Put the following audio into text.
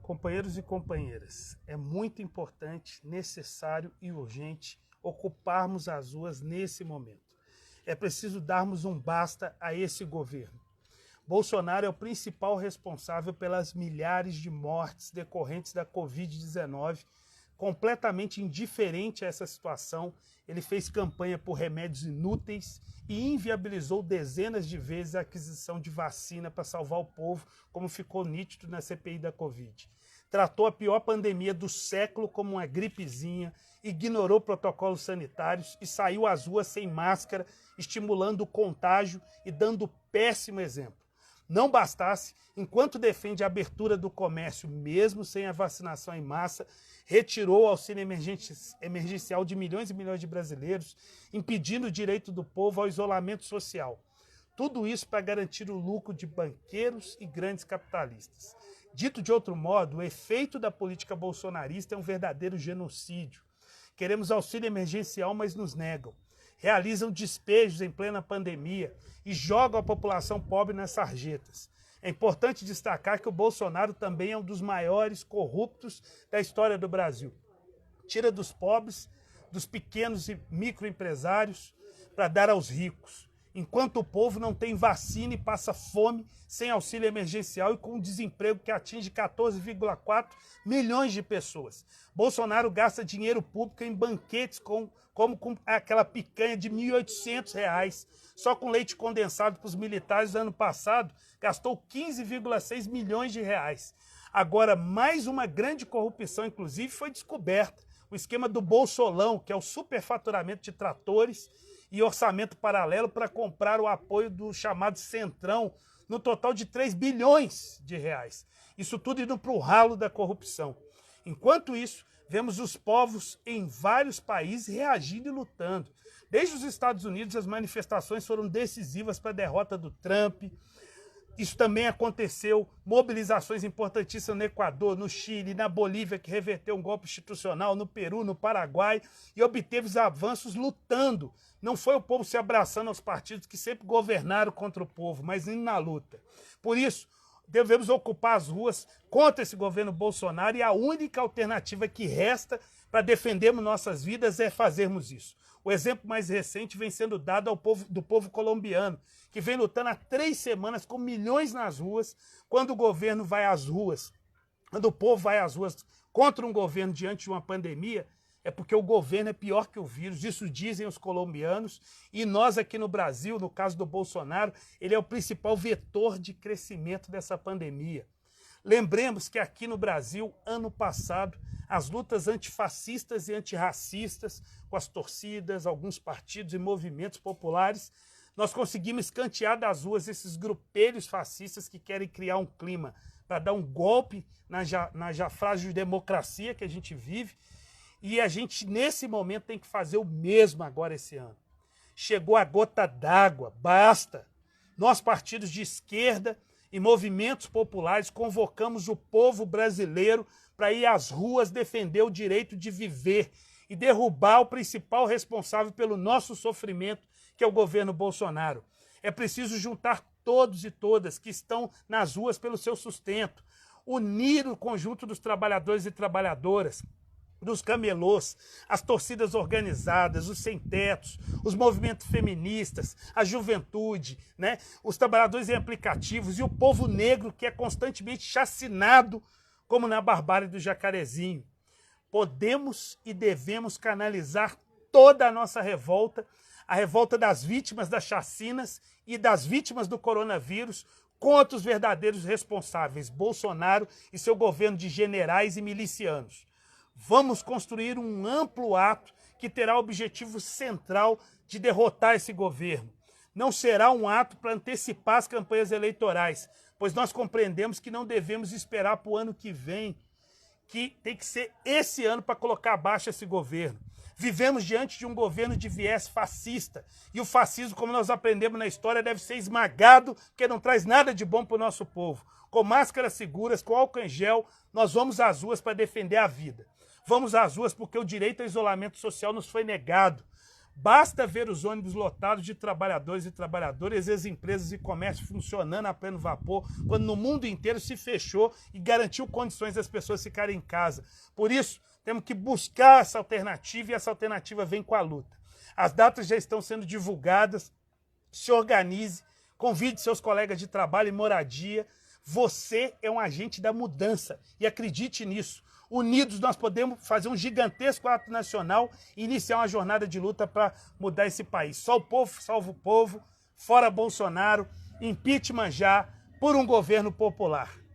Companheiros e companheiras, é muito importante, necessário e urgente ocuparmos as ruas nesse momento. É preciso darmos um basta a esse governo. Bolsonaro é o principal responsável pelas milhares de mortes decorrentes da Covid-19. Completamente indiferente a essa situação, ele fez campanha por remédios inúteis e inviabilizou dezenas de vezes a aquisição de vacina para salvar o povo, como ficou nítido na CPI da Covid. Tratou a pior pandemia do século como uma gripezinha, ignorou protocolos sanitários e saiu às ruas sem máscara, estimulando o contágio e dando péssimo exemplo. Não bastasse, enquanto defende a abertura do comércio, mesmo sem a vacinação em massa, retirou o auxílio emergencial de milhões e milhões de brasileiros, impedindo o direito do povo ao isolamento social. Tudo isso para garantir o lucro de banqueiros e grandes capitalistas. Dito de outro modo, o efeito da política bolsonarista é um verdadeiro genocídio. Queremos auxílio emergencial, mas nos negam. Realizam despejos em plena pandemia e jogam a população pobre nas sarjetas. É importante destacar que o Bolsonaro também é um dos maiores corruptos da história do Brasil. Tira dos pobres, dos pequenos e microempresários para dar aos ricos, enquanto o povo não tem vacina e passa fome, sem auxílio emergencial e com um desemprego que atinge 14,4 milhões de pessoas. Bolsonaro gasta dinheiro público em banquetes como com aquela picanha de R$ 1.800, só com leite condensado para os militares no ano passado, gastou 15,6 milhões de reais. Agora, mais uma grande corrupção, inclusive, foi descoberta. O esquema do Bolsolão, que é o superfaturamento de tratores e orçamento paralelo para comprar o apoio do chamado Centrão, no total de 3 bilhões de reais. Isso tudo indo para o ralo da corrupção. Enquanto isso, vemos os povos em vários países reagindo e lutando. Desde os Estados Unidos, as manifestações foram decisivas para a derrota do Trump. Isso também aconteceu, mobilizações importantíssimas no Equador, no Chile, na Bolívia, que reverteu um golpe institucional, no Peru, no Paraguai, e obteve os avanços lutando. Não foi o povo se abraçando aos partidos que sempre governaram contra o povo, mas indo na luta. Por isso, devemos ocupar as ruas contra esse governo Bolsonaro e a única alternativa que resta para defendermos nossas vidas é fazermos isso. O exemplo mais recente vem sendo dado do povo colombiano, que vem lutando há 3 semanas com milhões nas ruas. Quando o governo vai às ruas, quando o povo vai às ruas contra um governo diante de uma pandemia, é porque o governo é pior que o vírus, isso dizem os colombianos, e nós aqui no Brasil, no caso do Bolsonaro, ele é o principal vetor de crescimento dessa pandemia. Lembremos que aqui no Brasil, ano passado, as lutas antifascistas e antirracistas, com as torcidas, alguns partidos e movimentos populares, nós conseguimos escantear das ruas esses grupelhos fascistas que querem criar um clima para dar um golpe na já frágil democracia que a gente vive. E a gente, nesse momento, tem que fazer o mesmo agora esse ano. Chegou a gota d'água, basta. Nós, partidos de esquerda e movimentos populares, convocamos o povo brasileiro para ir às ruas defender o direito de viver e derrubar o principal responsável pelo nosso sofrimento, que é o governo Bolsonaro. É preciso juntar todos e todas que estão nas ruas pelo seu sustento, unir o conjunto dos trabalhadores e trabalhadoras, dos camelôs, as torcidas organizadas, os sem-tetos, os movimentos feministas, a juventude, né? Os trabalhadores em aplicativos e o povo negro que é constantemente chacinado, como na barbárie do Jacarezinho. Podemos e devemos canalizar toda a nossa revolta, a revolta das vítimas das chacinas e das vítimas do coronavírus, contra os verdadeiros responsáveis, Bolsonaro e seu governo de generais e milicianos. Vamos construir um amplo ato que terá o objetivo central de derrotar esse governo. Não será um ato para antecipar as campanhas eleitorais, pois nós compreendemos que não devemos esperar para o ano que vem, que tem que ser esse ano para colocar abaixo esse governo. Vivemos diante de um governo de viés fascista, e o fascismo, como nós aprendemos na história, deve ser esmagado, porque não traz nada de bom para o nosso povo. Com máscaras seguras, com álcool em gel, nós vamos às ruas para defender a vida. Vamos às ruas porque o direito ao isolamento social nos foi negado. Basta ver os ônibus lotados de trabalhadores e trabalhadoras, as empresas e comércio funcionando a pleno vapor, quando no mundo inteiro se fechou e garantiu condições das pessoas ficarem em casa. Por isso, temos que buscar essa alternativa e essa alternativa vem com a luta. As datas já estão sendo divulgadas, se organize, convide seus colegas de trabalho e moradia. Você é um agente da mudança e acredite nisso. Unidos nós podemos fazer um gigantesco ato nacional e iniciar uma jornada de luta para mudar esse país. Só o povo salva o povo, fora Bolsonaro, impeachment já, por um governo popular.